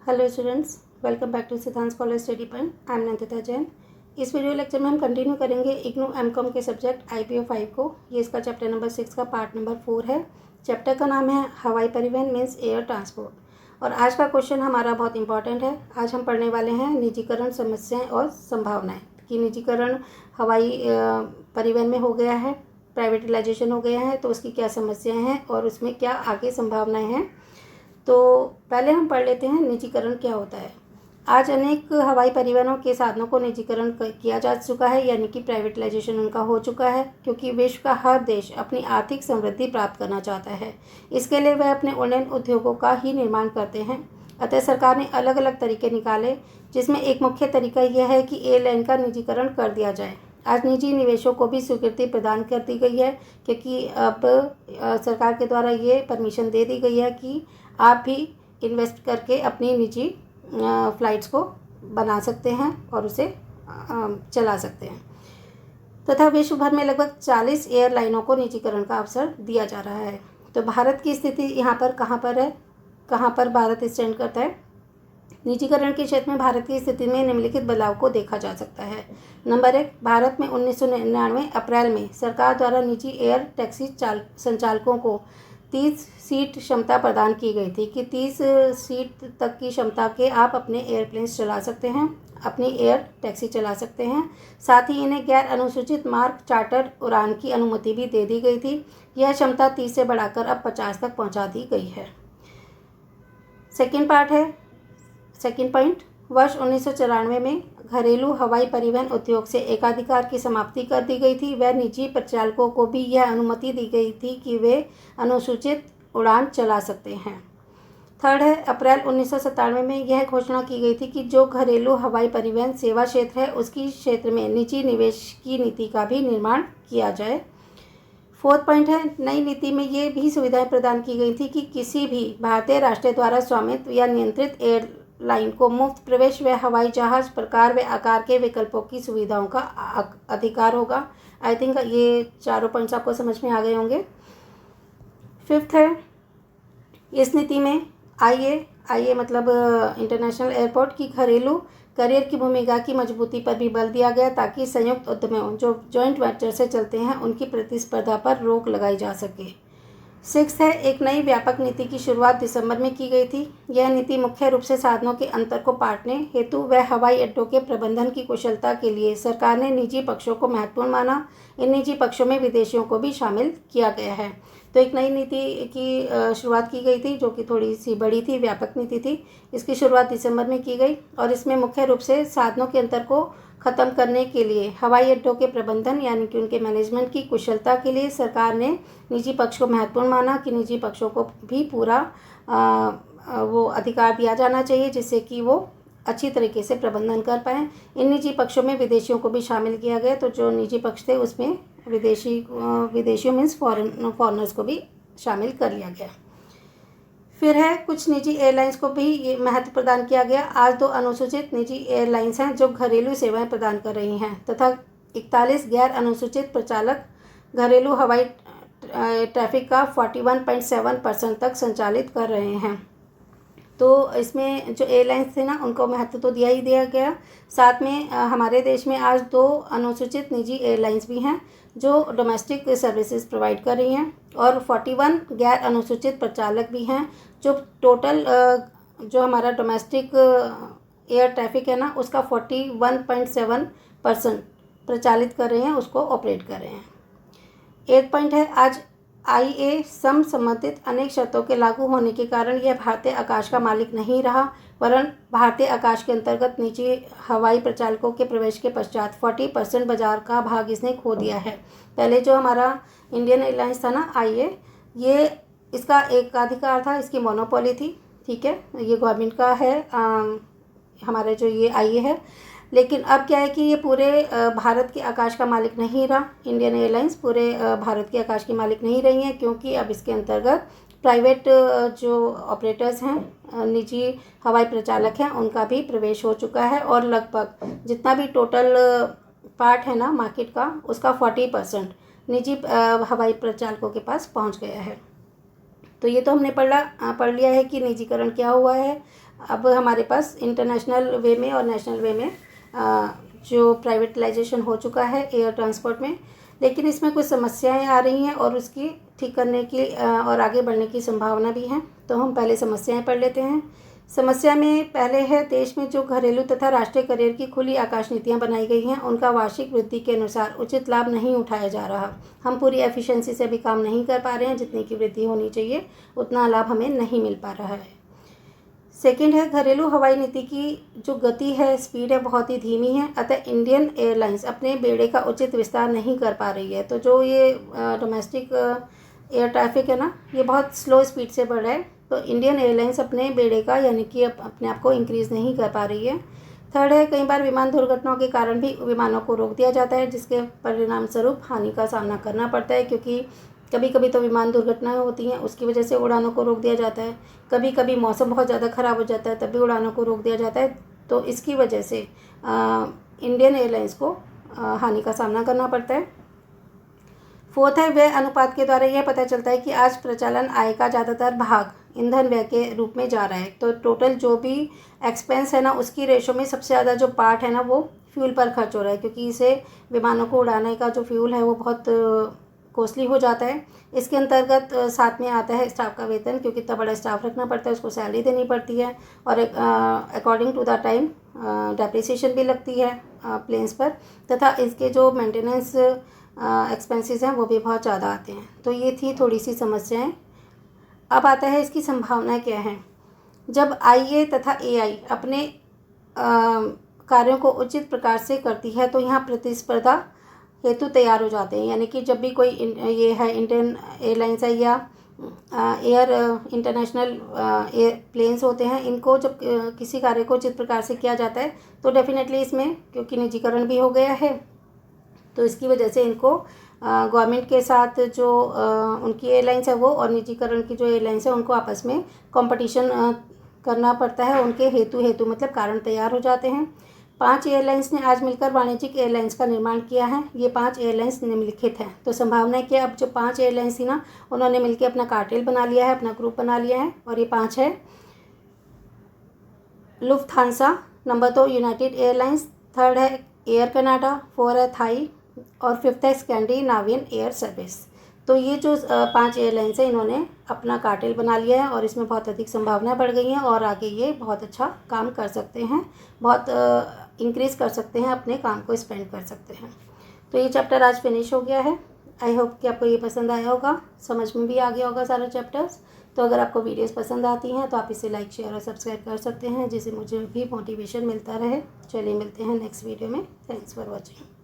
Hello students, welcome back to Siddhant college study point. I am Nandita Jain. इस video lecture में हम continue करेंगे IGNOU MCom के सब्जेक्ट IPO 5 को। ये इसका चैप्टर नंबर 6 का पार्ट नंबर 4 है। चैप्टर का नाम है हवाई परिवहन मीन्स एयर ट्रांसपोर्ट। और आज का क्वेश्चन हमारा बहुत इंपॉर्टेंट है। आज हम पढ़ने वाले हैं निजीकरण समस्याएँ और संभावनाएँ कि निजीकरण हवाई परिवहन में हो गया है, प्राइवेटाइजेशन हो गया है, तो उसकी क्या समस्याएँ हैं और उसमें क्या आगे संभावनाएँ हैं। तो पहले हम पढ़ लेते हैं निजीकरण क्या होता है। आज अनेक हवाई परिवहनों के साधनों को निजीकरण किया जा चुका है, यानी कि प्राइवेटाइजेशन उनका हो चुका है, क्योंकि विश्व का हर देश अपनी आर्थिक समृद्धि प्राप्त करना चाहता है। इसके लिए वह अपने उन्नयन उद्योगों का ही निर्माण करते हैं। अतः सरकार ने अलग अलग तरीके निकाले, जिसमें एक मुख्य तरीका यह है कि एयरलाइन का निजीकरण कर दिया जाए। आज निजी निवेशों को भी स्वीकृति प्रदान कर दी गई है, क्योंकि अब सरकार के द्वारा ये परमिशन दे दी गई है कि आप भी इन्वेस्ट करके अपनी निजी फ़्लाइट्स को बना सकते हैं और उसे चला सकते हैं। तथा विश्व भर में लगभग 40 एयरलाइनों को निजीकरण का अवसर दिया जा रहा है। तो भारत की स्थिति यहाँ पर कहाँ पर है, कहाँ पर भारत स्टैंड करता है। निजीकरण के क्षेत्र में भारत की स्थिति में निम्नलिखित बदलाव को देखा जा सकता है। नंबर 1, भारत में 1999 अप्रैल में सरकार द्वारा निजी एयर टैक्सी संचालकों को 30 सीट क्षमता प्रदान की गई थी कि 30 सीट तक की क्षमता के आप अपने एयरप्लेन्स चला सकते हैं, अपनी एयर टैक्सी चला सकते हैं। साथ ही इन्हें गैर अनुसूचित मार्ग चार्टर उड़ान की अनुमति भी दे दी गई थी। यह क्षमता 30 से बढ़ाकर अब 50 तक पहुंचा दी गई है। सेकेंड पॉइंट, वर्ष 1994 में घरेलू हवाई परिवहन उद्योग से एकाधिकार की समाप्ति कर दी गई थी। वह निजी परिचालकों को भी यह अनुमति दी गई थी कि वे अनुसूचित उड़ान चला सकते हैं। थर्ड है, अप्रैल 1997 में यह घोषणा की गई थी कि जो घरेलू हवाई परिवहन सेवा क्षेत्र है, उसकी क्षेत्र में निजी निवेश की नीति का भी निर्माण किया जाए। फोर्थ पॉइंट है, नई नीति में ये भी सुविधाएं प्रदान की गई थी कि किसी भी भारतीय राष्ट्र द्वारा स्वामित्व या नियंत्रित एयरलाइन को मुफ्त प्रवेश व हवाई जहाज प्रकार व आकार के विकल्पों की सुविधाओं का अधिकार होगा। आई थिंक ये चारों पॉइंट्स आपको समझ में आ गए होंगे। फिफ्थ है, इस नीति में आईए मतलब इंटरनेशनल एयरपोर्ट की घरेलू करियर की भूमिका की मजबूती पर भी बल दिया गया, ताकि संयुक्त उद्यमों जो जॉइंट वेंचर से चलते हैं उनकी प्रतिस्पर्धा पर रोक लगाई जा सके। सिक्स्थ है, एक नई व्यापक नीति की शुरुआत दिसंबर में की गई थी। यह नीति मुख्य रूप से साधनों के अंतर को पाटने हेतु व हवाई अड्डों के प्रबंधन की कुशलता के लिए सरकार ने निजी पक्षों को महत्वपूर्ण माना। इन निजी पक्षों में विदेशियों को भी शामिल किया गया है। तो एक नई नीति की शुरुआत की गई थी, जो कि थोड़ी सी बड़ी थी, व्यापक नीति थी। इसकी शुरुआत दिसंबर में की गई और इसमें मुख्य रूप से साधनों के अंतर को ख़त्म करने के लिए हवाई अड्डों के प्रबंधन यानी कि उनके मैनेजमेंट की कुशलता के लिए सरकार ने निजी पक्ष को महत्वपूर्ण माना कि निजी पक्षों को भी पूरा वो अधिकार दिया जाना चाहिए, जिससे कि वो अच्छी तरीके से प्रबंधन कर पाएँ। इन निजी पक्षों में विदेशियों को भी शामिल किया गया। तो जो निजी पक्ष थे उसमें विदेशियों मीन्स फॉरेनर्स को भी शामिल कर लिया गया। फिर है, कुछ निजी एयरलाइंस को भी ये महत्व प्रदान किया गया। आज 2 अनुसूचित निजी एयरलाइंस हैं जो घरेलू सेवाएं प्रदान कर रही हैं, तथा 41 गैर अनुसूचित प्रचालक घरेलू हवाई ट्रैफिक का 41.7% तक संचालित कर रहे हैं। तो इसमें जो एयरलाइंस थे ना, उनको महत्व तो दिया ही दिया गया। साथ में हमारे देश में आज 2 अनुसूचित निजी एयरलाइंस भी हैं जो डोमेस्टिक सर्विसेज प्रोवाइड कर रही हैं, और 41 गैर अनुसूचित प्रचालक भी हैं जो टोटल जो हमारा डोमेस्टिक एयर ट्रैफिक है ना, उसका 41.7% प्रचालित कर रहे हैं, उसको ऑपरेट कर रहे हैं। 8 पॉइंट है, आज IA संबंधित अनेक शर्तों के लागू होने के कारण यह भारतीय आकाश का मालिक नहीं रहा, वरन भारतीय आकाश के अंतर्गत निजी हवाई प्रचालकों के प्रवेश के पश्चात 40% बाजार का भाग इसने खो दिया है। पहले जो हमारा इंडियन एयरलाइंस था ना, IA, ये इसका एकाधिकार था, इसकी मोनोपोली थी, ठीक है, ये गवर्नमेंट का है हमारे जो ये IA है। लेकिन अब क्या है कि ये पूरे भारत के आकाश का मालिक नहीं रहा। इंडियन एयरलाइंस पूरे भारत के आकाश की मालिक नहीं रही हैं, क्योंकि अब इसके अंतर्गत प्राइवेट जो ऑपरेटर्स हैं, निजी हवाई प्रचालक हैं, उनका भी प्रवेश हो चुका है, और लगभग जितना भी टोटल पार्ट है ना मार्केट का, उसका 40% निजी हवाई प्रचालकों के पास पहुंच गया है। तो ये तो हमने पढ़ लिया है कि निजीकरण क्या हुआ है। अब हमारे पास इंटरनेशनल वे में और नेशनल वे में जो प्राइवेटलाइजेशन हो चुका है एयर ट्रांसपोर्ट में, लेकिन इसमें कुछ समस्याएं आ रही हैं और उसकी ठीक करने की और आगे बढ़ने की संभावना भी है। तो हम पहले समस्याएं पढ़ लेते हैं। समस्या में पहले है, देश में जो घरेलू तथा राष्ट्रीय करियर की खुली आकाश नीतियां बनाई गई हैं उनका वार्षिक वृद्धि के अनुसार उचित लाभ नहीं उठाया जा रहा। हम पूरी एफिशिएंसी से भी काम नहीं कर पा रहे हैं, जितनी की वृद्धि होनी चाहिए उतना लाभ हमें नहीं मिल पा रहा है। सेकंड है, घरेलू हवाई नीति की जो गति है, स्पीड है, बहुत ही धीमी है, अतः इंडियन एयरलाइंस अपने बेड़े का उचित विस्तार नहीं कर पा रही है। तो जो ये डोमेस्टिक एयर ट्रैफिक है ना, ये बहुत स्लो स्पीड से बढ़ रहा है। तो इंडियन एयरलाइंस अपने बेड़े का यानी कि अपने आप को इंक्रीज़ नहीं कर पा रही है। थर्ड है, कई बार विमान दुर्घटनाओं के कारण भी विमानों को रोक दिया जाता है, जिसके परिणाम स्वरूप हानि का सामना करना पड़ता है, क्योंकि कभी कभी तो विमान दुर्घटनाएं होती हैं, उसकी वजह से उड़ानों को रोक दिया जाता है। कभी कभी मौसम बहुत ज़्यादा ख़राब हो जाता है, तब भी उड़ानों को रोक दिया जाता है। तो इसकी वजह से इंडियन एयरलाइंस को हानि का सामना करना पड़ता है। फोर्थ है, व्यय अनुपात के द्वारा यह पता चलता है कि आज प्रचालन आय का ज़्यादातर भाग ईंधन व्यय के रूप में जा रहा है। तो टोटल जो भी एक्सपेंस है ना, उसकी रेशो में सबसे ज़्यादा जो पार्ट है ना वो फ्यूल पर खर्च हो रहा है, क्योंकि इसे विमानों को उड़ाने का जो फ्यूल है वो बहुत कॉस्टली हो जाता है। इसके अंतर्गत साथ में आता है स्टाफ का वेतन, क्योंकि इतना बड़ा स्टाफ रखना पड़ता है, उसको सैलरी देनी पड़ती है, और according to the time depreciation भी लगती है प्लेन्स पर, तथा इसके जो मेंटेनेंस एक्सपेंसेस हैं वो भी बहुत ज़्यादा आते हैं। तो ये थी थोड़ी सी समस्याएं। अब आता है इसकी संभावना क्या है। जब IA तथा AI अपने कार्यों को उचित प्रकार से करती है तो यहाँ प्रतिस्पर्धा हेतु तैयार हो जाते हैं। यानी कि जब भी कोई ये है इंडियन एयरलाइंस है या इंटरनेशनल प्लेन्स होते हैं, इनको जब किसी कार्य को उचित प्रकार से किया जाता है तो डेफिनेटली इसमें, क्योंकि निजीकरण भी हो गया है, तो इसकी वजह से इनको गवर्नमेंट के साथ जो उनकी एयरलाइंस है वो और निजीकरण की जो एयरलाइंस है उनको आपस में कंपटीशन करना पड़ता है। उनके हेतु मतलब कारण तैयार हो जाते हैं। 5 एयरलाइंस ने आज मिलकर वाणिज्यिक एयरलाइंस का निर्माण किया है। ये 5 एयरलाइंस निम्नलिखित हैं। तो संभावना है कि अब जो 5 एयरलाइंस थी ना, उन्होंने मिलकर अपना कार्टेल बना लिया है, अपना ग्रुप बना लिया है, और ये 5 है। Lufthansa, number 2 United airlines, third है एयर कनाडा, 4 है थाई, और 5th है स्कैंडिनावियन एयर सर्विस। तो ये जो 5 एयरलाइंस हैं, इन्होंने अपना कार्टेल बना लिया है और इसमें बहुत अधिक संभावनाएं बढ़ गई हैं और आगे ये बहुत अच्छा काम कर सकते हैं, बहुत इंक्रीज़ कर सकते हैं, अपने काम को स्पेंड कर सकते हैं। तो ये चैप्टर आज फिनिश हो गया है। आई होप कि आपको ये पसंद आया होगा, समझ में भी आ गया होगा सारे चैप्टर्स। तो अगर आपको वीडियोस पसंद आती हैं तो आप इसे लाइक, शेयर और सब्सक्राइब कर सकते हैं, जिससे मुझे भी मोटिवेशन मिलता रहे। चलिए मिलते हैं नेक्स्ट वीडियो में। Thanks for watching.